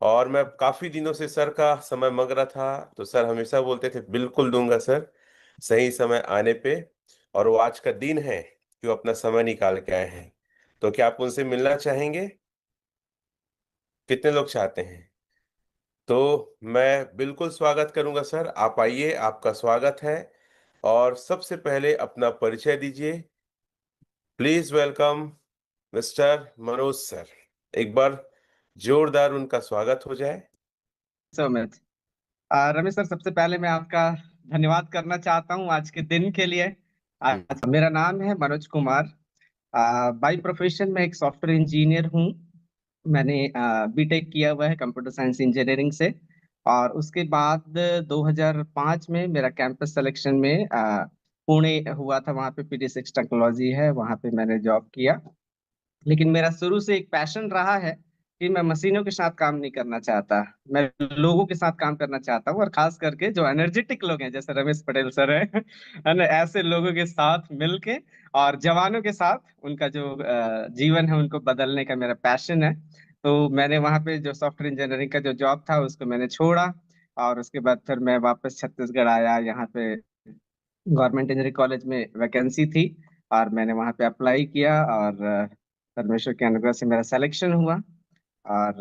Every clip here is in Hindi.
और मैं काफी दिनों से सर का समय मांग रहा था, तो सर हमेशा बोलते थे बिल्कुल दूंगा सर, सही समय आने पे। और वो आज का दिन है कि वो अपना समय निकाल के आए हैं। तो क्या आप उनसे मिलना चाहेंगे? कितने लोग चाहते हैं? तो मैं बिल्कुल स्वागत करूंगा सर, आप आइए, आपका स्वागत है। और सबसे पहले अपना परिचय दीजिए। Please welcome mister Manoj sir. एक बार जोरदार उनका स्वागत हो जाए। So much. रमेश सर, सबसे पहले मैं आपका धन्यवाद करना चाहता हूँ आज के दिन के लिए। हम्म। मेरा नाम है मनोज कुमार। बाय प्रोफेशन मैं एक सॉफ्टवेयर इंजीनियर हूँ। मैंने बीटेक किया हुआ है कंप्यूटर साइंस इंजीनियरिंग से। और उसके बाद 2005 में मेरा कैंपस सिलेक्शन में पुणे हुआ था। वहाँ पे PD6 टेक्नोलॉजी है, वहाँ पे मैंने जॉब किया। लेकिन मेरा शुरू से एक पैशन रहा है कि मैं मशीनों के साथ काम नहीं करना चाहता। मैं लोगों के साथ काम करना चाहता हूँ, और खास करके जो एनर्जेटिक लोग हैं जैसे रमेश पटेल सर है है ना, ऐसे लोगों के साथ मिलके और जवानों के साथ उनका जो जीवन है उनको बदलने का मेरा पैशन है। तो मैंने वहाँ पे जो सॉफ्टवेयर इंजीनियरिंग का जो जॉब था उसको मैंने छोड़ा। और उसके बाद फिर मैं वापस छत्तीसगढ़ आया। यहाँ पे गवर्नमेंट इंजीनियरिंग कॉलेज में वैकेंसी थी, और मैंने वहाँ पे अप्लाई किया। और परमेश्वर के अनुग्रह से मेरा सिलेक्शन हुआ। और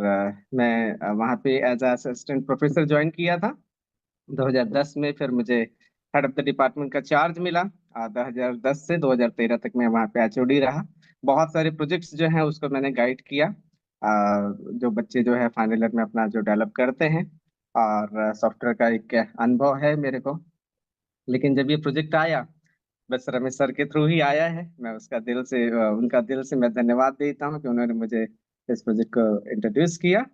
मैं वहाँ पे एज असिस्टेंट प्रोफेसर ज्वाइन किया था 2010 में। फिर मुझे हेड ऑफ द डिपार्टमेंट का चार्ज मिला। 2010 से 2013 तक मैं वहाँ पे HOD रहा। बहुत सारे प्रोजेक्ट्स जो हैं उसको मैंने गाइड किया। जो बच्चे जो है फाइनल ईयर में अपना जो डेवलप करते हैं। और सॉफ्टवेयर का एक अनुभव है मेरे को। लेकिन जब ये प्रोजेक्ट आया, बस रमेश सर के थ्रू ही आया है। मैं उसका दिल से उनका दिल से मैं धन्यवाद देता हूँ कि उन्होंने मुझे इस प्रोजेक्ट को इंट्रोड्यूस किया।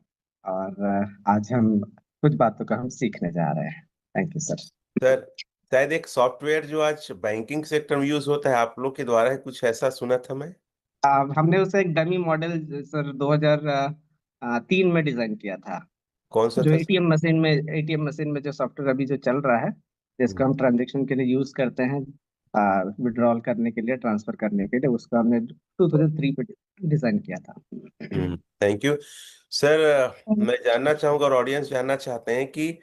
और आज हम कुछ बातों का हम सीखने जा रहे हैं। Thank you sir. सर, शायद एक सॉफ्टवेयर जो आज बैंकिंग सेक्टर में यूज होता है, आप लोग के द्वारा है, कुछ ऐसा सुना था मैं। हमने उसे एक डमी मॉडल सर 2003 में डिजाइन किया था। कौन सा जो था सर? एटीएम मशीन में जो सॉफ्टवेयर अभी जो चल रहा है, जिसको हम्म। हम ट्रांजेक्शन के लिए यूज करते हैं, विड्रॉल करने के लिए, ट्रांसफर करने के लिए, उसको हमने 2003 पे डिजाइन किया था। Thank you sir. मैं जानना चाहूंगा और ऑडियंस जानना चाहते हैं कि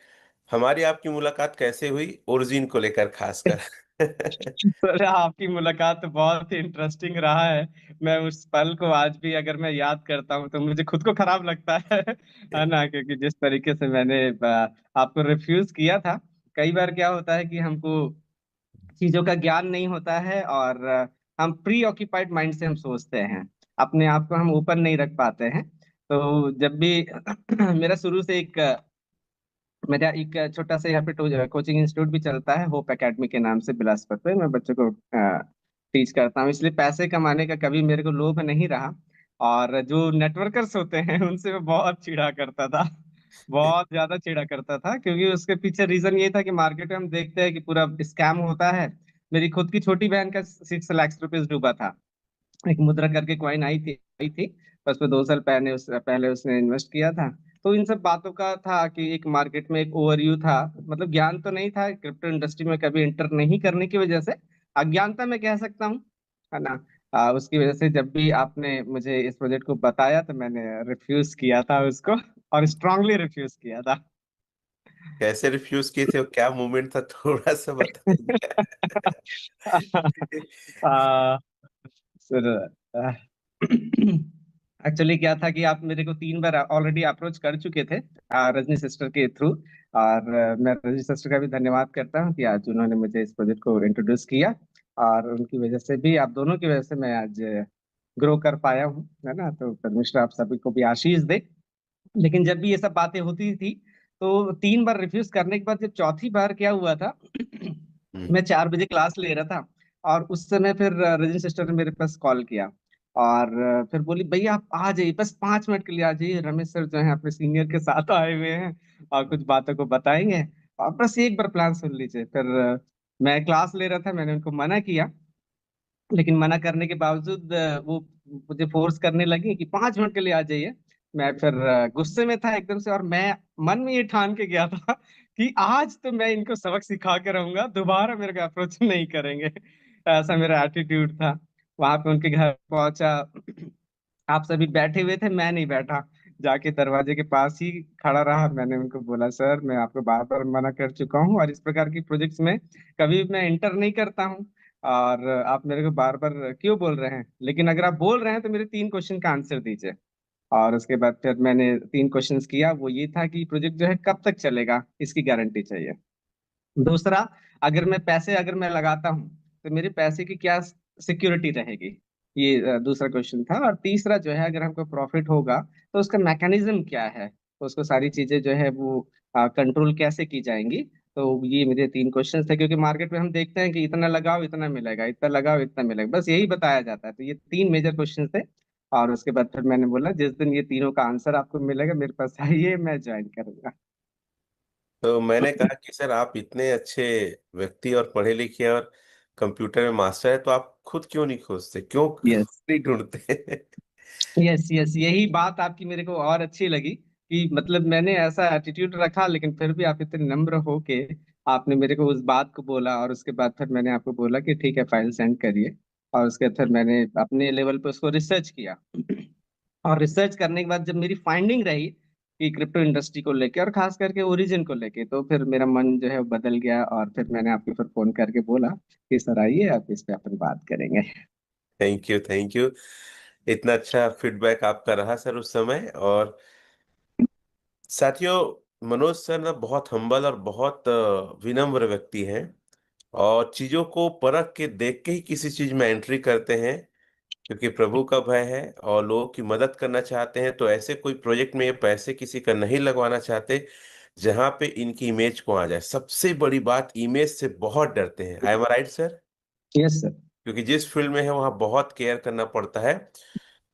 हमारी आपकी मुलाकात कैसे हुई, ओरिजिन को लेकर खासकर। सर, आपकी मुलाकात तो बहुत ही इंटरेस्टिंग रहा है। मैं उस पल को आज भी अगर मैं याद करता हूँ तो मुझे खुद को खराब लगता है ना, क्योंकि जिस तरीके से मैंने आपको रिफ्यूज किया था। कई बार क्या होता है कि हमको चीजों का ज्ञान नहीं होता है, और हम प्री ऑक्यूपाइड माइंड से हम सोचते हैं। अपने आप को हम ओपन नहीं रख पाते हैं। तो जब भी मेरा एक छोटा सा यहाँ पे कोचिंग इंस्टीट्यूट भी चलता है, होप एकेडमी के नाम से, बिलासपुर पे। मैं बच्चों को टीच करता हूँ, इसलिए पैसे कमाने का कभी मेरे को लोभ नहीं रहा। और जो नेटवर्कर्स होते हैं उनसे मैं बहुत चिढ़ा करता था, बहुत ज्यादा चिढ़ा करता था। क्योंकि उसके पीछे रीजन ये था कि मार्केट में हम देखते हैं कि पूरा स्कैम होता है। मेरी खुद की छोटी बहन का 6 लाख रुपए डूबा था। एक मुद्रा करके कॉइन आई थी। बस पे 2 साल पहले उसने इन्वेस्ट किया था। तो इन सब बातों का था कि एक मार्केट में एक ओवरव्यू था। मतलब ज्ञान तो नहीं था, क्रिप्टो इंडस्ट्री में कभी एंटर नहीं करने की वजह से अज्ञानता मैं कह सकता हूँ, है ना। उसकी वजह से जब भी आपने मुझे इस प्रोजेक्ट को बताया तो मैंने रिफ्यूज किया था उसको, और स्ट्रांगली रिफ्यूज किया था। कैसे रिफ्यूज किए थे और क्या मूवमेंट था, थोड़ा सा बताइए। आ, सर, एक्चुअली क्या था कि आप मेरे को 3 बार ऑलरेडी अप्रोच कर चुके थे रजनी सिस्टर के थ्रू। और मैं रजनी सिस्टर का भी धन्यवाद करता हूँ कि आज उन्होंने मुझे इस प्रोजेक्ट को इंट्रोड्यूस किया। और उनकी वजह से भी, आप दोनों की वजह से मैं आज ग्रो कर पाया हूँ, है ना। तो परमेश्वर आप सभी को भी आशीष दे। लेकिन जब भी ये सब बातें होती थी, तो 3 बार रिफ्यूज करने के बाद जब चौथी बार क्या हुआ था, हम्म। मैं 4 बजे क्लास ले रहा था। और उस समय फिर रजनी सिस्टर ने मेरे पास कॉल किया। और फिर बोली, भैया आप आ जाइए, बस 5 मिनट के लिए आ जाइए, रमेश सर जो है अपने सीनियर के साथ आए हुए हैं और कुछ बातों को बताएंगे, और बस एक बार प्लान सुन लीजिए। फिर मैं क्लास ले रहा था, मैंने उनको मना किया। लेकिन मना करने के बावजूद वो मुझे फोर्स करने लगी कि 5 मिनट के लिए आ जाइए। मैं फिर गुस्से में था एकदम से, और मैं मन में ये ठान के गया था कि आज तो मैं इनको सबक सिखा के रहूंगा, दोबारा मेरे को अप्रोच नहीं करेंगे। ऐसा मेरा एटीट्यूड था। वहां पे उनके घर पहुंचा, आप सभी बैठे हुए थे, मैं नहीं बैठा। जाके दरवाजे के पास ही खड़ा रहा। मैंने उनको बोला, सर मैं आपको बार बार मना कर चुका हूँ और इस प्रकार की प्रोजेक्ट्स में कभी भी मैं एंटर नहीं करता हूँ, और आप मेरे को बार बार क्यों बोल रहे हैं? लेकिन अगर आप बोल रहे हैं तो मेरे 3 क्वेश्चन का आंसर दीजिए। और उसके बाद फिर मैंने 3 क्वेश्चंस किया। वो ये था कि प्रोजेक्ट जो है कब तक चलेगा, इसकी गारंटी चाहिए। दूसरा, अगर मैं लगाता हूँ तो मेरे पैसे की क्या सिक्योरिटी रहेगी, ये दूसरा क्वेश्चन था। और तीसरा जो है, अगर हमको प्रॉफिट होगा तो उसका मैकेनिज्म क्या है, तो उसको सारी चीजें जो है वो कंट्रोल कैसे की जाएंगी। तो ये मेरे 3 क्वेश्चन थे, क्योंकि मार्केट में हम देखते हैं कि इतना लगाओ इतना मिलेगा, इतना लगाओ इतना मिलेगा, बस यही बताया जाता है। तो ये 3 मेजर क्वेश्चन थे। और उसके बाद फिर मैंने बोला, जिस दिन ये तीनों का आंसर आपको मिलेगा मेरे पास आइए, मैं ज्वाइन करूंगा। तो मैंने कहा कि सर आप इतने अच्छे व्यक्ति और पढ़े लिखे और कंप्यूटर में मास्टर है, तो आप खुद क्यों नहीं खोजते, क्यों यस, नहीं ढूंढते? यस, यस, यही बात आपकी मेरे को और अच्छी लगी कि मतलब मैंने ऐसा एटीट्यूड रखा, लेकिन फिर भी आप इतने नम्र हो के आपने मेरे को उस बात को बोला। और उसके बाद फिर मैंने आपको बोला कि ठीक है, फाइल सेंड करिए। और उसके बाद फिर मैंने अपने लेवल पे उसको रिसर्च किया। और रिसर्च करने के बाद जब मेरी फाइंडिंग रही कि क्रिप्टो इंडस्ट्री को लेके और खास करके ओरिजिन को लेके, तो फिर मेरा मन जो है वो बदल गया। और फिर मैंने आपको फिर फोन करके बोला कि सर आइए, आप इस पे अपन बात करेंगे। Thank you, thank you. इतना अच्छा फीडबैक आपका रहा सर उस समय। और साथियों, मनोज सर ना बहुत हम्बल और बहुत विनम्र व्यक्ति हैं, और चीजों को परख के देख के ही किसी चीज में एंट्री करते हैं, क्योंकि प्रभु का भय है और लोगों की मदद करना चाहते हैं। तो ऐसे कोई प्रोजेक्ट में ये पैसे किसी का नहीं लगवाना चाहते जहां पे इनकी इमेज को आ जाए। सबसे बड़ी बात, इमेज से बहुत डरते हैं। I am right sir? Yes sir. क्योंकि जिस फील्ड में है वहां बहुत केयर करना पड़ता है।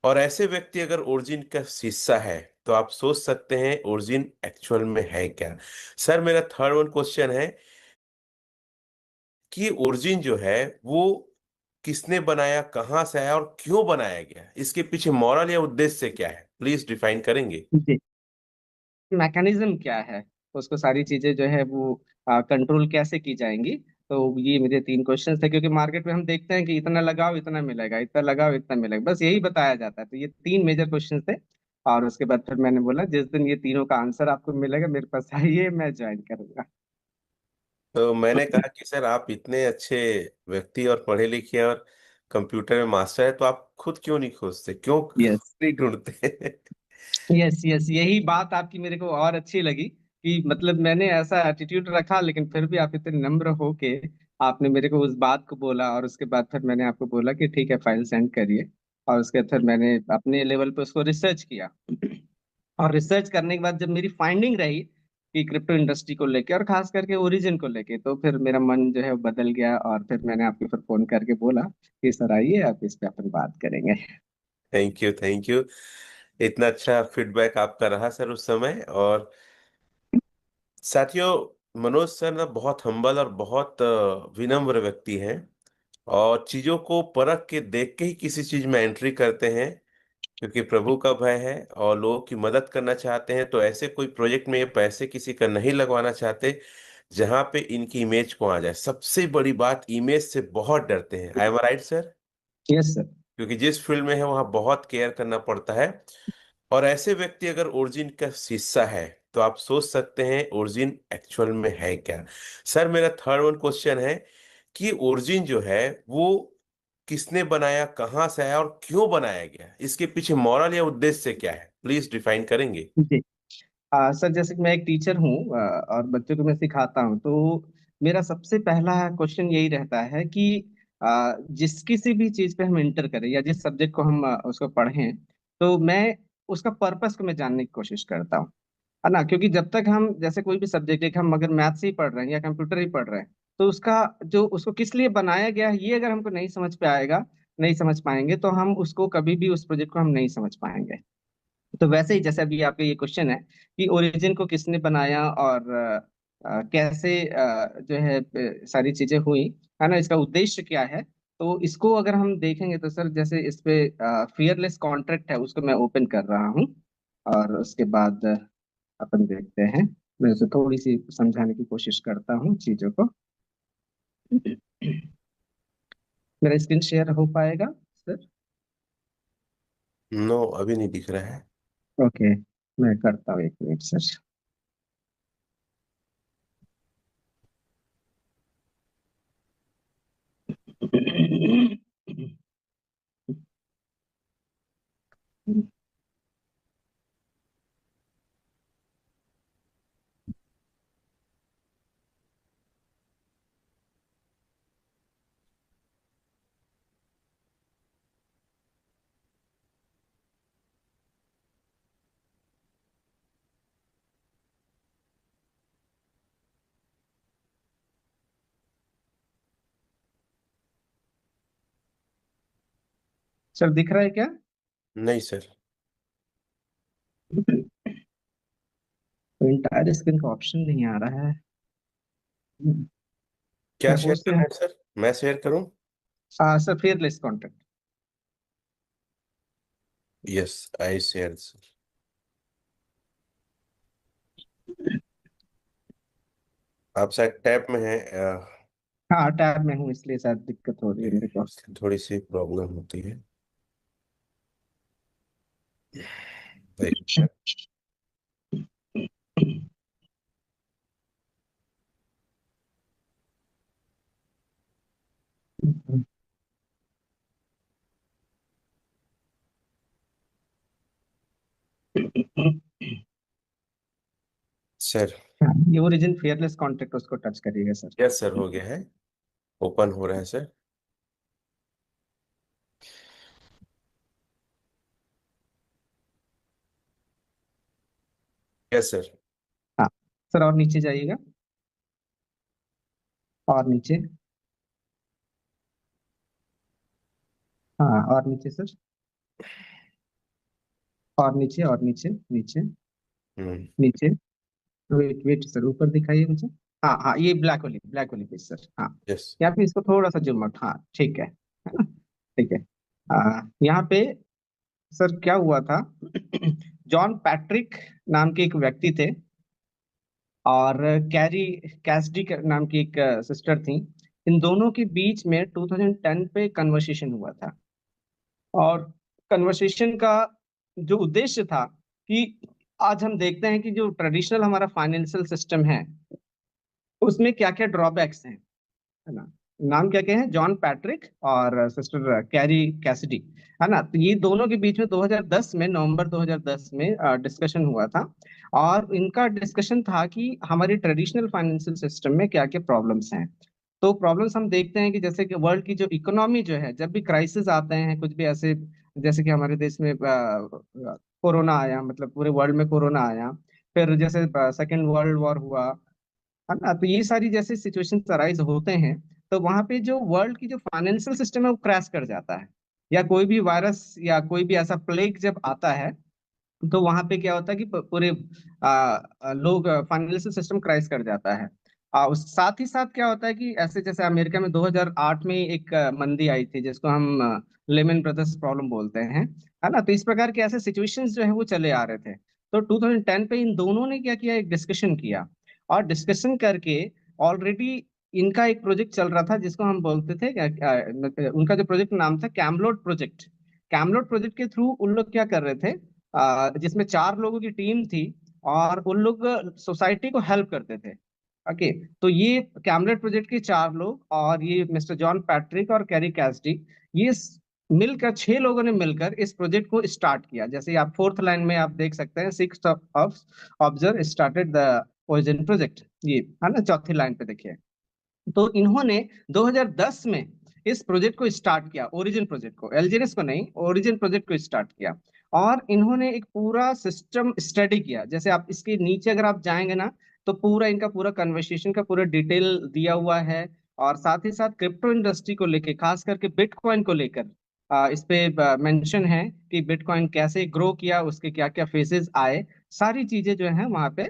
और ऐसे व्यक्ति अगर ओरिजिन का हिस्सा है, तो आप सोच सकते हैं ओरिजिन एक्चुअल में है क्या। सर मेरा थर्ड वन क्वेश्चन है कि ओरिजिन जो है वो किसने बनाया, कहाँ से आया और क्यों बनाया गया, इसके पीछे मॉरल या उद्देश्य क्या है, प्लीज डिफाइन करेंगे? जी, मैकेनिज्म क्या है, उसको सारी चीजें जो है वो कंट्रोल कैसे की जाएंगी। तो ये मेरे 3 क्वेश्चन थे, क्योंकि मार्केट में हम देखते हैं कि इतना लगाओ इतना मिलेगा, इतना लगाओ इतना मिलेगा, बस यही बताया जाता है। तो ये 3 मेजर क्वेश्चन थे। और उसके बाद फिर मैंने बोला, जिस दिन ये तीनों का आंसर आपको मिलेगा मेरे पास आइए, मैं ज्वाइन करूंगा। तो मैंने कहा कि सर आप इतने अच्छे व्यक्ति और पढ़े लिखे और कंप्यूटर में मास्टर है, तो आप खुद क्यों नहीं खोजते, क्यों यस, नहीं ढूंढते? यस, यस, यही बात आपकी मेरे को और अच्छी लगी कि मतलब मैंने ऐसा एटीट्यूड रखा, लेकिन फिर भी आप इतने नम्र हो के आपने मेरे को उस बात को बोला। और उसके बाद फिर मैंने आपको बोला कि ठीक है, फाइल सेंड करिए। और उसके बाद फिर मैंने अपने लेवल पे उसको रिसर्च किया। और रिसर्च करने के बाद जब मेरी फाइंडिंग रही कि क्रिप्टो इंडस्ट्री को लेके और खास करके ओरिजिन को लेके, तो फिर मेरा मन जो है वो बदल गया। और फिर मैंने आपको फिर फोन करके बोला कि सर आइए, आप इस पे अपन बात करेंगे। Thank you, thank you. इतना अच्छा फीडबैक आपका रहा सर उस समय। और साथियों, मनोज सर ना बहुत हम्बल और बहुत विनम्र व्यक्ति हैं, और चीजों को परख के देख के ही किसी चीज में एंट्री करते हैं, क्योंकि प्रभु का भय है और लोगों की मदद करना चाहते हैं। तो ऐसे कोई प्रोजेक्ट में ये पैसे किसी का नहीं लगवाना चाहते जहां पे इनकी इमेज को आ जाए। सबसे बड़ी बात, इमेज से बहुत डरते हैं। I am right sir? Yes sir. क्योंकि जिस फील्ड में है वहां बहुत केयर करना पड़ता है। और ऐसे व्यक्ति अगर ओरिजिन का हिस्सा है, तो आप सोच सकते हैं ओरिजिन एक्चुअल में है क्या। सर मेरा थर्ड वन क्वेश्चन है कि ओरिजिन जो है वो किसने बनाया, कहाँ से आया और क्यों बनाया गया, इसके पीछे मॉरल या उद्देश्य क्या है, प्लीज डिफाइन करेंगे? जी, सर जैसे कि मैं एक टीचर हूँ, और बच्चों को मैं सिखाता हूँ, तो मेरा सबसे पहला क्वेश्चन यही रहता है कि जिस किसी भी चीज पे हम इंटर करें या जिस सब्जेक्ट को हम उसको पढ़ें, तो मैं उसका पर्पस को मैं जानने की कोशिश करता हूँ, है ना। क्योंकि जब तक हम जैसे कोई भी सब्जेक्ट है, हम अगर मैथ्स ही पढ़ रहे हैं या कंप्यूटर ही पढ़ रहे हैं, तो उसका जो उसको किस लिए बनाया गया है, ये अगर हमको नहीं समझ पे आएगा, नहीं समझ पाएंगे, तो हम उसको कभी भी उस प्रोजेक्ट को हम नहीं समझ पाएंगे। तो वैसे ही जैसे अभी आपका ये क्वेश्चन है कि ओरिजिन को किसने बनाया और कैसे जो है सारी चीजें हुई, है ना, इसका उद्देश्य क्या है। तो इसको अगर हम देखेंगे तो सर, जैसे इस पे फियरलेस कॉन्ट्रैक्ट है, उसको मैं ओपन कर रहा हूँ। और उसके बाद अपन देखते हैं। मैं उसे थोड़ी सी समझाने की कोशिश करता हूँ चीजों को। मेरा स्क्रीन शेयर हो पाएगा सर? नो, अभी नहीं दिख रहा है। ओके। मैं करता हूँ, 1 मिनट सर। सर दिख रहा है क्या? नहीं सर। तो इंटायर स्क्रीन का ऑप्शन नहीं आ रहा है। क्या मैं शेयर होस्ट पे करना हूँ। है सर, मैं शेयर करूं? Sir fearless contact. Yes, I share sir. आप शायद टैब में हैं। हाँ, टैब में हूँ, इसलिए शायद दिक्कत हो रही है मेरे को। इसकी थोड़ी सी प्रॉब्लम होती है। एक मिनट। सर। हाँ, ये ओरिजिन फेयरलेस कॉन्टेक्ट, उसको टच करिएगा सर। यस सर, हो गया है। ओपन हो रहा है सर। Yes sir. हाँ सर, और नीचे जाइएगा। और नीचे। हाँ, और नीचे सर। और नीचे, और नीचे, नीचे, हम्म। नीचे। वेट वेट सर, ऊपर दिखाइए मुझे। हाँ हाँ, ये ब्लैक वाली पेज सर, हाँ। यस। यहाँ पे इसको थोड़ा सा जूम आउट, हाँ ठीक है ना? ठीक है। यहाँ पे सर क्या हुआ था? जॉन पैट्रिक नाम के एक व्यक्ति थे, और कैरी कैसडी नाम की एक सिस्टर थी। इन दोनों के बीच में 2010 पे कन्वर्सेशन हुआ था। और कन्वर्सेशन का जो उद्देश्य था कि आज हम देखते हैं कि जो ट्रेडिशनल हमारा फाइनेंशियल सिस्टम है, उसमें क्या क्या ड्रॉबैक्स हैं, है ना? नाम क्या क्या है? जॉन पैट्रिक और सिस्टर कैरी कैसिडी, है ना? तो ये दोनों के बीच में 2010 में, नवंबर 2010 में डिस्कशन हुआ था। और इनका डिस्कशन था कि हमारी ट्रेडिशनल फाइनेंशियल सिस्टम में क्या क्या प्रॉब्लम्स हैं। तो प्रॉब्लम्स हम देखते हैं कि जैसे कि वर्ल्ड की जो इकोनॉमी जो है, जब भी क्राइसिस आते हैं कुछ भी ऐसे, जैसे कि हमारे देश में कोरोना आया, मतलब पूरे वर्ल्ड में कोरोना आया। फिर जैसे सेकेंड वर्ल्ड वॉर हुआ, है ना? तो ये सारी जैसे सिचुएशन अराइज होते हैं, तो वहां पे जो वर्ल्ड की जो फाइनेंशियल सिस्टम है वो क्रैश कर जाता है। या कोई भी वायरस या कोई भी ऐसा प्लेग जब आता है, तो वहां पे क्या होता है कि पूरे लोग, फाइनेंशियल सिस्टम क्रैश कर जाता है। उस साथ ही साथ क्या होता है कि ऐसे जैसे अमेरिका में 2008 में एक मंदी आई थी, जिसको हम लेमन ब्रदर्स प्रॉब्लम बोलते हैं, है ना? तो इस प्रकार के ऐसे सिचुएशंस जो है वो चले आ रहे थे। तो 2010 पे इन दोनों ने क्या किया, एक डिस्कशन किया। और डिस्कशन करके ऑलरेडी इनका एक प्रोजेक्ट चल रहा था, जिसको हम बोलते थे उनका जो प्रोजेक्ट नाम था कैमलोट प्रोजेक्ट। कैमलोट प्रोजेक्ट के थ्रू उन लोग क्या कर रहे थे, जिसमें 4 लोगों की टीम थी, और उन लोग सोसाइटी को हेल्प करते थे। ओके। तो ये कैमलेट प्रोजेक्ट के 4 लोग, और ये मिस्टर जॉन पैट्रिक और कैरी कैसडी, ये मिलकर 6 लोगों ने मिलकर इस प्रोजेक्ट को स्टार्ट किया। जैसे आप फोर्थ लाइन में आप देख सकते हैं, 6 of observe started the origin project, ये है ना, चौथी लाइन पे देखिए। तो इन्होंने 2010 में इस प्रोजेक्ट को स्टार्ट किया, ओरिजिन प्रोजेक्ट को, एलजीएनएस को नहीं, ओरिजिन प्रोजेक्ट को स्टार्ट किया। और इन्होंने एक पूरा सिस्टम स्टडी किया। जैसे आप इसके नीचे अगर आप जाएंगे ना, तो पूरा इनका पूरा कन्वर्सेशन का पूरा डिटेल दिया हुआ है। और साथ ही साथ क्रिप्टो इंडस्ट्री को लेकर, खास करके बिटकॉइन को लेकर इस पे मेंशन है कि बिटकॉइन कैसे ग्रो किया, उसके क्या क्या फेजेस आए, सारी चीजें जो है वहां पे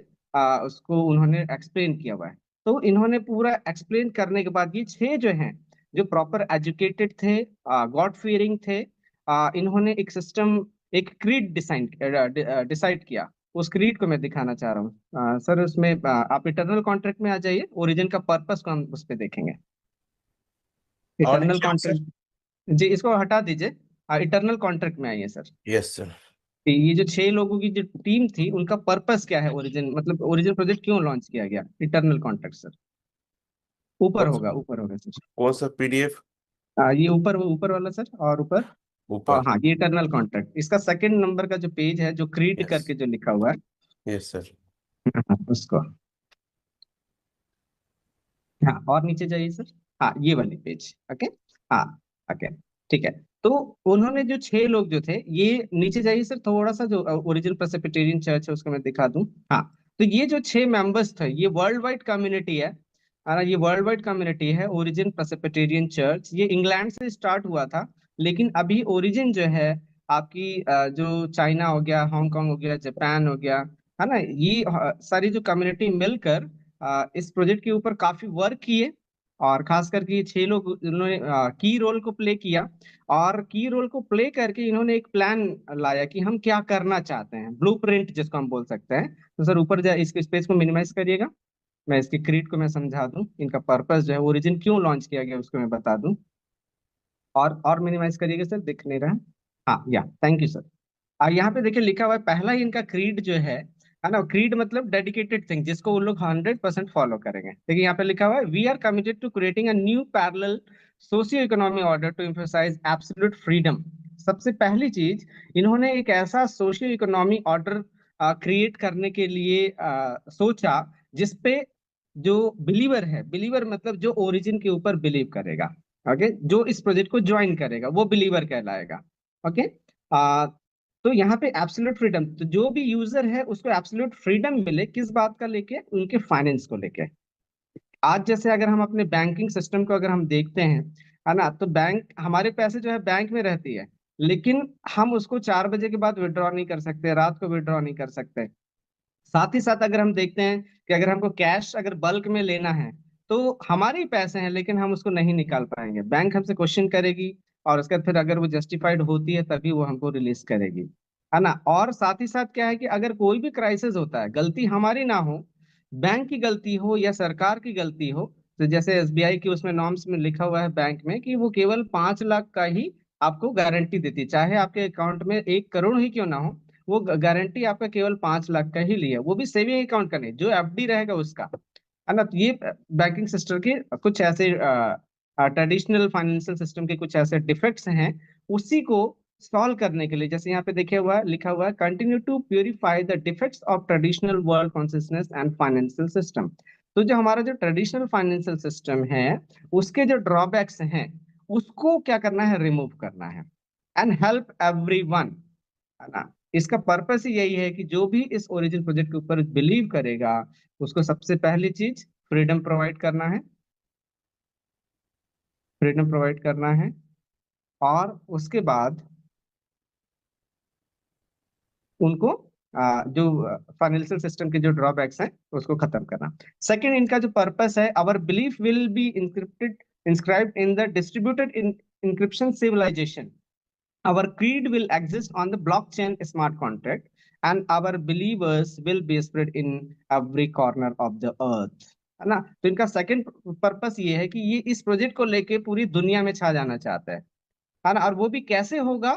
उसको उन्होंने एक्सप्लेन किया हुआ है। तो इन्होंने पूरा एक्सप्लेन करने के बाद ये 6 जो हैं, जो प्रॉपर एजुकेटेड थे, गॉड फियरिंग थे, इन्होंने एक सिस्टम, एक क्रीड डिसाइड किया। उस क्रीड को मैं दिखाना चाह रहा हूँ सर। उसमें आप इटर्नल कॉन्ट्रैक्ट में आ जाइए, ओरिजिन का पर्पस को हम उस पर देखेंगे। और इटर्नल नीचे आओ सर। कॉन्ट्रैक्ट, जी इसको हटा दीजिए। इटर्नल कॉन्ट्रैक्ट में आइए सर। Yes sir. कि ये जो 6 लोगों की जो टीम थी उनका पर्पस क्या है, ओरिजिन मतलब ओरिजिन प्रोजेक्ट क्यों लॉन्च किया गया, इंटरनल कॉन्टेक्ट सर। ऊपर कौन सा होगा, ऊपर होगा सर। कौन सा पीडीएफ? ये ऊपर ऊपर वाला सर, और ऊपर। और ऊपर। हाँ, ये इंटरनल कॉन्ट्रैक्ट, इसका सेकंड नंबर का जो पेज है, जो क्रीड यस। करके जो लिखा हुआ है। Yes sir. उसको, हाँ और नीचे जाइए सर। हाँ, ये वाली पेज। ओके। हाँ। ओके। ठीक है। तो उन्होंने जो 6 लोग जो थे, ये नीचे जाइए सर थोड़ा सा, जो ओरिजिनल प्रेसिपिटेरियन चर्च है उसको मैं दिखा दूं। हाँ। तो ये जो 6 मेंबर्स थे, ये वर्ल्ड वाइड कम्युनिटी है ना, ये वर्ल्ड वाइड कम्युनिटी है ओरिजिन प्रेसिपिटेरियन चर्च। ये इंग्लैंड से स्टार्ट हुआ था, लेकिन अभी ओरिजिन जो है आपकी जो चाइना हो गया, हांगकांग हो गया, जापान हो गया, है ना, ये सारी जो कम्युनिटी मिलकर इस प्रोजेक्ट के ऊपर काफी वर्क किए। और खास करके ये 6 लोग इन्होंने की रोल को प्ले किया। और की रोल को प्ले करके इन्होंने एक प्लान लाया कि हम क्या करना चाहते हैं, ब्लूप्रिंट जिसको हम बोल सकते हैं। तो सर ऊपर जा, इसके स्पेस को मिनिमाइज करिएगा। मैं इसकी क्रीड को मैं समझा दूं, इनका पर्पस जो है, ओरिजिन क्यों लॉन्च किया गया उसको मैं बता दूं। और मिनिमाइज करिएगा सर, दिख नहीं रहा। हाँ, या थैंक यू सर। यहाँ पे देखिए लिखा हुआ है, पहला ही इनका क्रीड जो है ना, क्रीड मतलब डेडिकेटेड थिंग, जिसको वो लोग 100% फॉलो करेंगे। देखिए यहाँ पे लिखा हुआ है, we are committed to creating a new parallel socio economic order to emphasise absolute freedom. सबसे पहली चीज, इन्होंने एक ऐसा सोशियो इकोनॉमिक ऑर्डर क्रिएट करने के लिए सोचा, जिसपे जो बिलीवर है, बिलीवर मतलब जो ओरिजिन के ऊपर बिलीव करेगा, ओके, जो इस प्रोजेक्ट को ज्वाइन करेगा वो बिलीवर कहलाएगा। ओके। तो यहाँ पे एब्सोल्यूट फ्रीडम, तो जो भी यूजर है उसको एब्सोल्यूट फ्रीडम मिले, किस बात का लेके, उनके फाइनेंस को लेके। आज जैसे अगर हम अपने बैंकिंग सिस्टम को अगर हम देखते हैं, है ना, तो बैंक, हमारे पैसे जो है बैंक में रहती है, लेकिन हम उसको 4 बजे के बाद विड्रॉ नहीं कर सकते, रात को विड्रॉ नहीं कर सकते। साथ ही साथ अगर हम देखते हैं कि अगर हमको कैश अगर बल्क में लेना है, तो हमारे ही पैसे हैं लेकिन हम उसको नहीं निकाल पाएंगे, बैंक हमसे क्वेश्चन करेगी। और उसके बाद फिर अगर वो जस्टिफाइड होती है तभी वो हमको रिलीज करेगी, है ना। और साथ ही साथ क्या है कि अगर कोई भी क्राइसिस होता है, गलती हमारी ना हो, बैंक की गलती हो या सरकार की गलती हो, तो जैसे एसबीआई की उसमें नॉर्म्स में लिखा हुआ है बैंक में कि वो केवल 5 लाख का ही आपको गारंटी देती है, चाहे आपके अकाउंट में 1 करोड़ ही क्यों ना हो, वो गारंटी आपका केवल 5 लाख का ही लिया, वो भी सेविंग अकाउंट का नहीं, जो एफडी रहेगा उसका, है ना। तो ये बैंकिंग सिस्टम के कुछ ऐसे ट्रेडिशनल फाइनेंशियल सिस्टम के कुछ ऐसे डिफेक्ट्स हैं, उसी को सॉल्व करने के लिए, जैसे यहाँ पे देखे हुआ लिखा हुआ है, continue to purify the defects of traditional world consciousness and financial system. तो जो हमारा जो ट्रेडिशनल फाइनेंशियल सिस्टम है, उसके जो ड्रॉबैक्स हैं, उसको क्या करना है, रिमूव करना है, एंड हेल्प एवरीवन, है ना। इसका पर्पस ही यही है कि जो भी इस ओरिजिन प्रोजेक्ट के ऊपर बिलीव करेगा, उसको सबसे पहली चीज फ्रीडम प्रोवाइड करना है, फ्रीडम प्रोवाइड करना है। और उसके बाद उनको जो फाइनेंशियल सिस्टम के जो ड्रॉबैक्स हैं उसको खत्म करना। सेकंड, इनका जो पर्पस है, our belief will be encrypted inscribed in the distributed encryption civilisation. Our creed will exist on the blockchain smart contract, and our believers will be spread in every corner of the earth, है ना। तो इनका सेकंड पर्पस ये है कि ये इस प्रोजेक्ट को लेके पूरी दुनिया में छा जाना चाहता है ना। और वो भी कैसे होगा,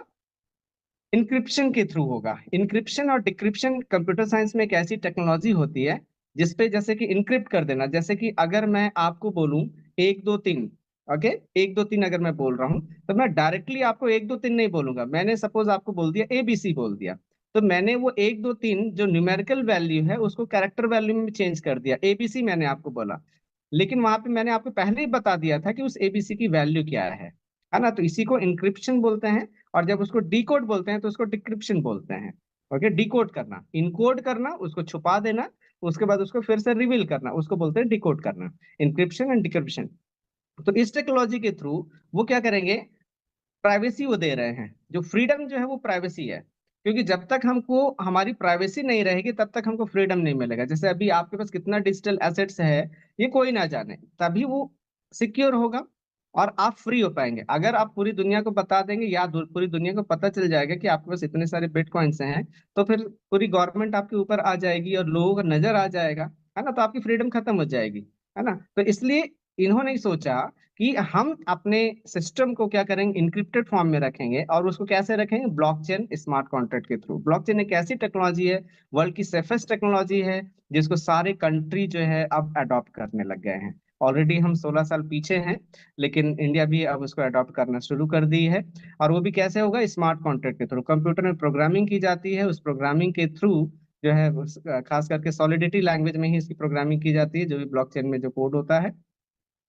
इंक्रिप्शन के थ्रू होगा। इंक्रिप्शन और डिक्रिप्शन कंप्यूटर साइंस में एक ऐसी टेक्नोलॉजी होती है जिसपे, जैसे कि इंक्रिप्ट कर देना, जैसे कि अगर मैं आपको बोलूं 1 2 3, ओके, 1 2 3 अगर मैं बोल रहा हूं, तो मैं डायरेक्टली आपको 1 2 3 नहीं बोलूंगा, मैंने सपोज आपको बोल दिया एबीसी बोल दिया, तो मैंने वो 1 2 3 जो न्यूमेरिकल वैल्यू है उसको कैरेक्टर वैल्यू में चेंज कर दिया, एबीसी मैंने आपको बोला, लेकिन वहां पे मैंने आपको पहले ही बता दिया था कि उस एबीसी की वैल्यू क्या है ना। तो इसी को इंक्रिप्शन बोलते हैं। और जब उसको डिकोड बोलते हैं तो उसको डिक्रिप्शन बोलते हैं। ओके, डिकोड करना, इनकोड करना, उसको छुपा देना, उसके बाद उसको फिर से रिवील करना, उसको बोलते हैं डिकोड करना, इंक्रिप्शन एंड डिक्रिप्शन। तो इस टेक्नोलॉजी के थ्रू वो क्या करेंगे, प्राइवेसी वो दे रहे हैं, जो फ्रीडम जो है वो प्राइवेसी है। क्योंकि जब तक हमको हमारी प्राइवेसी नहीं रहेगी तब तक हमको फ्रीडम नहीं मिलेगा। जैसे अभी आपके पास कितना डिजिटल एसेट्स है, ये कोई ना जाने, तभी वो सिक्योर होगा और आप फ्री हो पाएंगे। अगर आप पूरी दुनिया को बता देंगे या पूरी दुनिया को पता चल जाएगा कि आपके पास इतने सारे बिटकॉइंस हैं, तो फिर पूरी गवर्नमेंट आपके ऊपर आ जाएगी और लोगों को नजर आ जाएगा, है ना, तो आपकी फ्रीडम खत्म हो जाएगी, है ना। तो इसलिए इन्होंने सोचा कि हम अपने सिस्टम को क्या करेंगे, इंक्रिप्टेड फॉर्म में रखेंगे, और उसको कैसे रखेंगे, ब्लॉकचेन स्मार्ट कॉन्ट्रैक्ट के थ्रू। ब्लॉकचेन एक ऐसी टेक्नोलॉजी है, वर्ल्ड की सेफेस्ट टेक्नोलॉजी है, जिसको सारे कंट्री जो है अब अडॉप्ट करने लग गए हैं। ऑलरेडी हम 16 साल पीछे हैं, लेकिन इंडिया भी अब उसको अडॉप्ट करना शुरू कर दी है। और वो भी कैसे होगा, स्मार्ट कॉन्ट्रैक्ट के थ्रू। कंप्यूटर में प्रोग्रामिंग की जाती है, उस प्रोग्रामिंग के थ्रू जो है खास करके सॉलिडिटी लैंग्वेज में ही इसकी प्रोग्रामिंग की जाती है, जो भी ब्लॉकचेन में जो कोड होता है।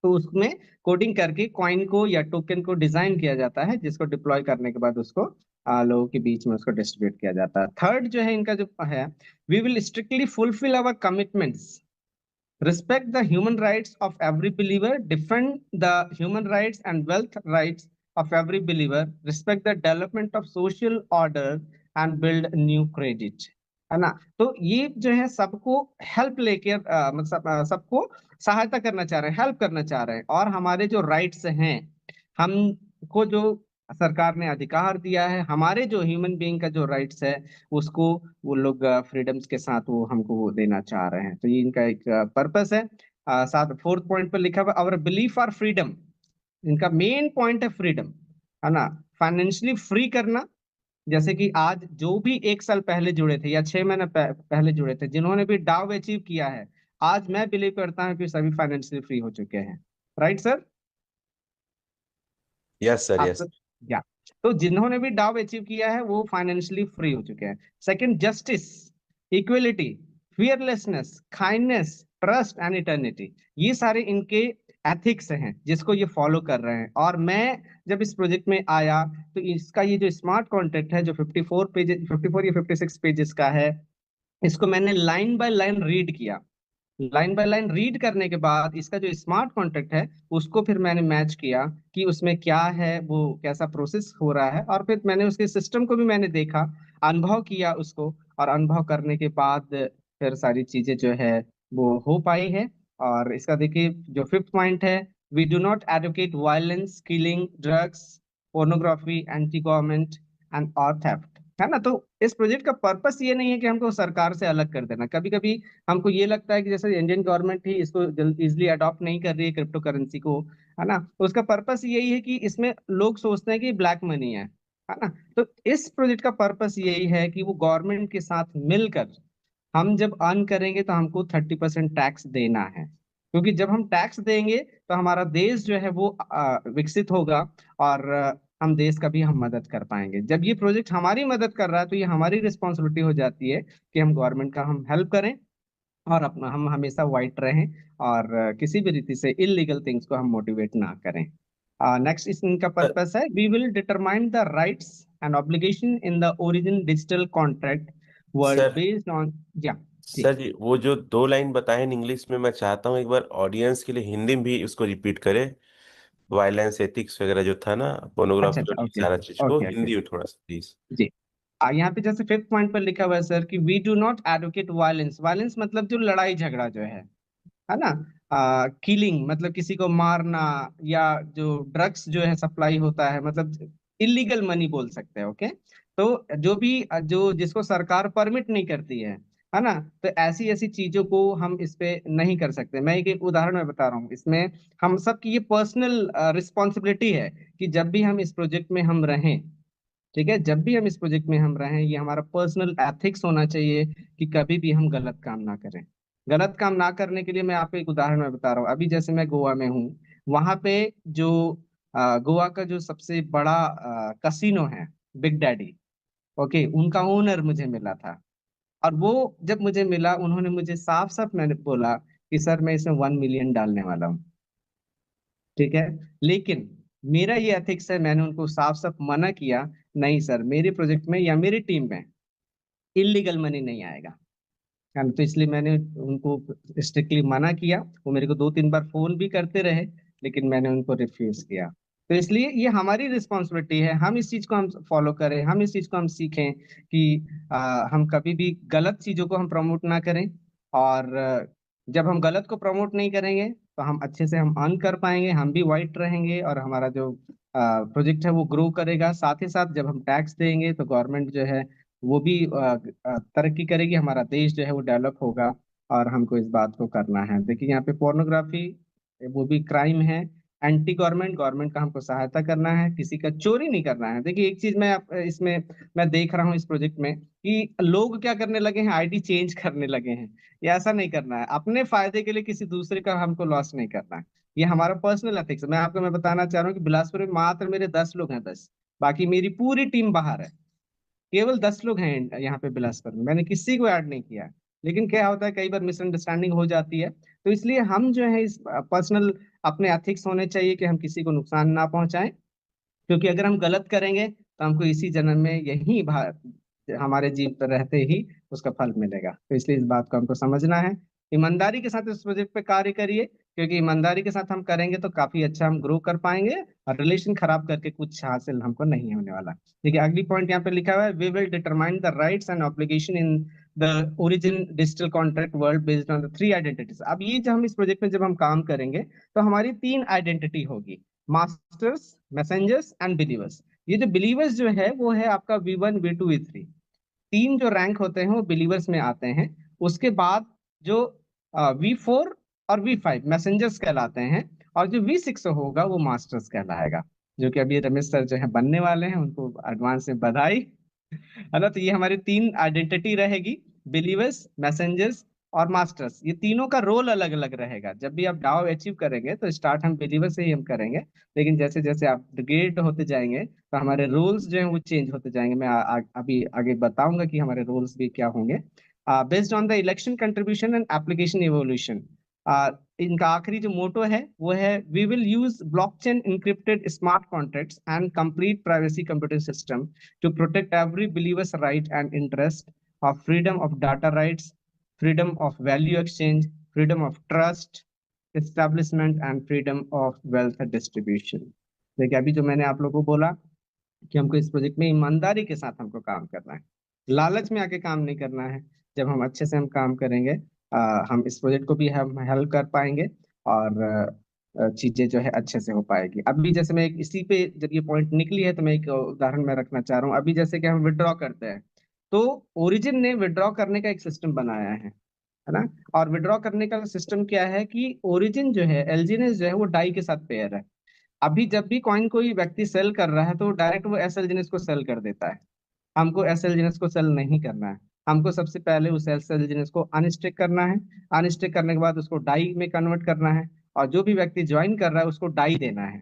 तो उसमें कोडिंग करके कॉइन को या टोकन को डिजाइन किया जाता है, जिसको डिप्लॉय करने के बाद उसको लोगों के बीच में उसको डिस्ट्रीब्यूट किया जाता है। थर्ड जो है इनका जो है, we will strictly fulfil our commitments, respect the human rights of every believer, defend the human rights and wealth rights of every believer, respect the development of social order and build new credit, है ना। तो ये जो है सबको हेल्प लेके मतलब सबको सहायता करना चाह रहे हैं, हेल्प करना चाह रहे हैं। और हमारे जो राइट्स हैं, हमको जो सरकार ने अधिकार दिया है, हमारे जो ह्यूमन बीइंग का जो राइट्स है, उसको वो लोग फ्रीडम्स के साथ वो हमको वो देना चाह रहे हैं। तो ये इनका एक पर्पस है। साथ फोर्थ पॉइंट पर लिखा हुआ अवर बिलीफ आर फ्रीडम। इनका मेन पॉइंट है फ्रीडम, है ना। फाइनेंशियली फ्री करना, जैसे कि आज जो भी 1 साल पहले जुड़े थे या 6 महीने पहले जुड़े थे, जिन्होंने भी डाव अचीव किया है, आज मैं बिलीव करता हूँ कि सभी फाइनेंशियली फ्री हो चुके हैं। Right sir? यस सर, आप यस। सब, या, तो जिन्होंने भी डाव अचीव किया है वो फाइनेंशियली फ्री हो चुके हैं। Second, justice, equality, fearlessness, kindness, trust and eternity, ये सारे इनके एथिक्स हैं जिसको ये फॉलो कर रहे हैं। और मैं जब इस प्रोजेक्ट में आया, तो इसका ये जो स्मार्ट कॉन्ट्रैक्ट है, जो 54 या 56 पेजेस का है, इसको मैंने लाइन बाय लाइन रीड किया। लाइन बाय लाइन रीड करने के बाद इसका जो स्मार्ट कॉन्ट्रैक्ट है, उसको फिर मैंने मैच किया कि उसमें क्या है, वो कैसा प्रोसेस हो रहा है। और फिर मैंने उसके सिस्टम को भी मैंने देखा, अनुभव किया उसको, और अनुभव करने के बाद फिर सारी चीजें जो है वो हो पाई है। और इसका देखिए जो फिफ्थ पॉइंट है, we do not advocate violence, killing, drugs, pornography, anti government and और थेफ्ट, है ना। तो इस प्रोजेक्ट का पर्पस ये नहीं है कि हमको सरकार से अलग कर देना। कभी कभी हमको ये लगता है कि जैसे इंडियन गवर्नमेंट ही इसको इजिली अडॉप्ट नहीं कर रही है क्रिप्टो करेंसी को, है ना। तो उसका पर्पस यही है कि इसमें लोग सोचते हैं कि ब्लैक मनी है ना। तो इस प्रोजेक्ट का पर्पस यही है कि वो गवर्नमेंट के साथ मिलकर, हम जब अर्न करेंगे तो हमको 30% टैक्स देना है। क्योंकि जब हम टैक्स देंगे तो हमारा देश जो है वो विकसित होगा, और हम देश का भी हम मदद कर पाएंगे। जब ये प्रोजेक्ट हमारी मदद कर रहा है, तो ये हमारी रिस्पॉन्सिबिलिटी हो जाती है कि हम गवर्नमेंट का हम हेल्प करें, और अपना हम हमेशा वाइट रहें, और किसी भी रीति से इलीगल थिंग्स को हम मोटिवेट ना करें। नेक्स्ट इनका सर पर्पस है, we will determine the rights and obligation in the origin digital contract world sir based on, या, जी। सर जी, वो जो 2 लाइन बताए हैं इंग्लिश में, मैं चाहता हूँ एक बार ऑडियंस के लिए हिंदी में भी उसको रिपीट करे। वायलेंस एथिक्स वगैरह जो था ना, अच्छा पोर्नोग्राफी और अच्छा, ये ओके सारा चीज को ओके ओके, हिंदी में थोड़ा सा प्लीज। जी। यहाँ पे जैसे फिफ्थ पॉइंट पर लिखा हुआ है सर कि we do not advocate violence. Violence मतलब जो लड़ाई झगड़ा जो है ना। किलिंग मतलब किसी को मारना, या जो ड्रग्स जो है सप्लाई होता है, मतलब इलीगल मनी बोल सकते हैं, ओके। तो जो भी जो जिसको सरकार परमिट नहीं करती है ना, तो ऐसी ऐसी चीजों को हम इस पे नहीं कर सकते। मैं एक उदाहरण में बता रहा हूँ इसमें, हम सब की ये पर्सनल रिस्पॉन्सिबिलिटी है कि जब भी हम इस प्रोजेक्ट में हम रहें, ठीक है, जब भी हम इस प्रोजेक्ट में हम रहें, ये हमारा पर्सनल एथिक्स होना चाहिए कि कभी भी हम गलत काम ना करें। गलत काम ना करने के लिए मैं आपको एक उदाहरण में बता रहा हूँ। अभी जैसे मैं गोवा में हूँ, वहां पे जो गोवा का जो सबसे बड़ा कसिनो है, बिग डैडी, ओके, उनका ओनर मुझे मिला था। और वो जब मुझे मिला, उन्होंने मुझे साफ साफ मैंने बोला कि सर मैं इसमें 1 मिलियन डालने वाला हूँ, ठीक है। लेकिन मेरा ये एथिक्स है, मैंने उनको साफ साफ मना किया, नहीं सर, मेरे प्रोजेक्ट में या मेरी टीम में इलीगल मनी नहीं आएगा, है ना। तो इसलिए मैंने उनको स्ट्रिक्टली मना किया। वो मेरे को 2-3 बार फोन भी करते रहे, लेकिन मैंने उनको रिफ्यूज किया। तो इसलिए ये हमारी रिस्पॉन्सिबिलिटी है, हम इस चीज को हम फॉलो करें, हम इस चीज को हम सीखें कि हम कभी भी गलत चीजों को हम प्रमोट ना करें। और जब हम गलत को प्रमोट नहीं करेंगे, तो हम अच्छे से हम अर्न कर पाएंगे, हम भी वाइट रहेंगे, और हमारा जो प्रोजेक्ट है वो ग्रो करेगा। साथ ही साथ जब हम टैक्स देंगे, तो गवर्नमेंट जो है वो भी तरक्की करेगी, हमारा देश जो है वो डेवलप होगा। और हमको इस बात को करना है। देखिए यहाँ पे पोर्नोग्राफी वो भी क्राइम है, एंटी गवर्नमेंट, गवर्नमेंट का हमको सहायता करना है, किसी का चोरी नहीं करना है। देखिए एक चीज इसमें मैं देख रहा हूँ इस प्रोजेक्ट में कि लोग क्या करने लगे हैं, आईडी चेंज करने लगे हैं। ये ऐसा नहीं करना है, अपने फायदे के लिए किसी दूसरे का हमको लॉस नहीं करना है। ये हमारा पर्सनल एथिक्स है। मैं बताना चाह रहा हूँ कि बिलासपुर में मात्र मेरे 10 लोग हैं, बस। बाकी मेरी पूरी टीम बाहर है। केवल 10 लोग हैं यहाँ पे बिलासपुर में, मैंने किसी को ऐड नहीं किया है। लेकिन क्या होता है, कई बार मिसअंडरस्टैंडिंग हो जाती है। तो इसलिए हम जो है इस पर्सनल अपने एथिक्स होने चाहिए कि हम किसी को नुकसान ना पहुंचाएं। क्योंकि अगर हम गलत करेंगे तो हमको इसी जन्म में हमारे जीव पर रहते ही उसका फल मिलेगा। तो इसलिए इस बात को हमको समझना है। ईमानदारी के साथ इस प्रोजेक्ट पे कार्य करिए, क्योंकि ईमानदारी के साथ हम करेंगे तो काफी अच्छा हम ग्रो कर पाएंगे। और रिलेशन खराब करके कुछ हासिल हमको नहीं होने वाला। देखिए अगली पॉइंट यहाँ पे लिखा हुआ है, we will determine the rights and obligation in the origin digital contract world based on the 3 identities. अब ये जो हम इस प्रोजेक्ट में जब हम काम करेंगे तो हमारी 3 आइडेंटिटी होगी, मास्टर्स, मैसेंजर्स एंड बिलीवर्स। ये जो बिलीवर्स जो है वो है आपका V1, V2, V3। तीन जो रैंक होते हैं वो बिलीवर्स में आते हैं। उसके बाद जो V4 और V5 मैसेंजर्स कहलाते हैं। और जो V6 होगा वो मास्टर्स कहलाएगा, जो कि अभी रमेश सर जो है बनने वाले हैं, उनको एडवांस में बधाई। है ना। तो ये हमारी 3 आइडेंटिटी रहेगी, बिलीवर्स, मैसेंजर्स और मास्टर्स। ये तीनों का रोल अलग अलग रहेगा। जब भी आप डाउ अचीव करेंगे तो स्टार्ट हम बिलीवर से ही हम करेंगे। लेकिन जैसे जैसे आप ग्रेड होते जाएंगे तो हमारे रोल्स जो हैं वो चेंज होते जाएंगे। अभी आगे बताऊंगा कि हमारे रोल्स भी क्या होंगे। Based on the election contribution and application evolution. इनका आखिरी जो मोटो है वो है, we will use blockchain encrypted smart contracts and complete privacy computing system to protect every believer's right and interest of freedom of data rights, freedom of value exchange, freedom of trust, establishment and freedom of wealth distribution। देखिए अभी जो मैंने आप लोगों को बोला कि हमको इस प्रोजेक्ट में ईमानदारी के साथ हमको काम करना है, लालच में आके काम नहीं करना है। जब हम अच्छे से हम काम करेंगे, हम इस प्रोजेक्ट को भी हम हेल्प कर पाएंगे। और चीजें जो है अच्छे से हो पाएगी। अभी जैसे मैं एक इसी पे जब ये पॉइंट निकली है तो मैं एक उदाहरण में रखना चाह रहा हूँ। अभी जैसे कि हम विड्रॉ करते हैं तो ओरिजिन ने विड्रॉ करने का एक सिस्टम बनाया है ना। और विड्रॉ करने का सिस्टम क्या है कि ओरिजिन जो है, एलजीनेस जो है वो डाई के साथ पेयर है। अभी जब भी कॉइन कोई व्यक्ति सेल कर रहा है तो डायरेक्ट वो एसएलजीनेस को सेल कर देता है। हमको एसएलजीनेस को सेल नहीं करना है। हमको सबसे पहले उस एसएलजीनेस को अनस्टेक करना है। अनस्टेक करने के बाद उसको डाई में कन्वर्ट करना है। और जो भी व्यक्ति ज्वाइन कर रहा है उसको डाई देना है।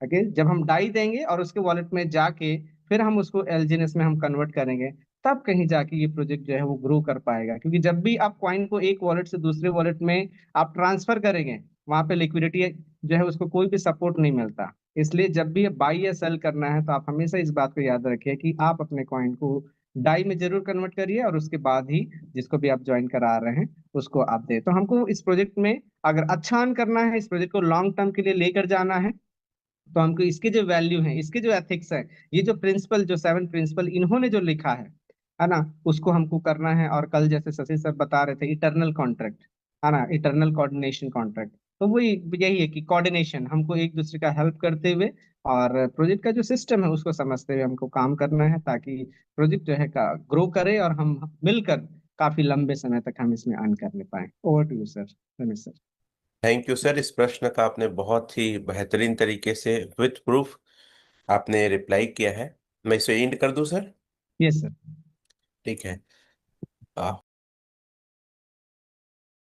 ओके, जब हम डाई देंगे और उसके वॉलेट में जाके फिर हम उसको एलजीएनएस में हम कन्वर्ट करेंगे, तब कहीं जाके ये प्रोजेक्ट जो है वो ग्रो कर पाएगा। क्योंकि जब भी आप कॉइन को एक वॉलेट से दूसरे वॉलेट में आप ट्रांसफर करेंगे, वहां पे लिक्विडिटी जो है उसको कोई भी सपोर्ट नहीं मिलता। इसलिए जब भी बाई या सेल करना है तो आप हमेशा इस बात को याद रखिए कि आप अपने कॉइन को डाई में जरूर कन्वर्ट करिए और उसके बाद ही जिसको भी आप ज्वाइन करा रहे हैं उसको आप दे। तो हमको इस प्रोजेक्ट में अगर अच्छा अर्न करना है, इस प्रोजेक्ट को लॉन्ग टर्म के लिए लेकर जाना है, तो हमको इसके जो वैल्यू है, इसके जो एथिक्स है, ये जो प्रिंसिपल, जो 7 प्रिंसिपल इन्होंने जो लिखा है ना, उसको हमको करना है। और कल जैसे शशि सर बता रहे थे, इटरनल कॉन्ट्रैक्ट, है ना, इटरनल कोऑर्डिनेशन कॉन्ट्रैक्ट। तो वो यही है कि कोऑर्डिनेशन, हमको एक दूसरे का हेल्प करते हुए और प्रोजेक्ट का जो सिस्टम है उसको समझते हुए हमको काम करना है, ताकि प्रोजेक्ट जो है का ग्रो करे और हम मिलकर काफी लंबे समय तक हम इसमें अर्न करने पाए। Over to you sir, Ramesh sir. Thank you sir. इस प्रश्न का आपने बहुत ही बेहतरीन तरीके से विथ प्रूफ आपने रिप्लाई किया है। मैं इसे एंड कर दूं सर? Yes sir. ठीक है।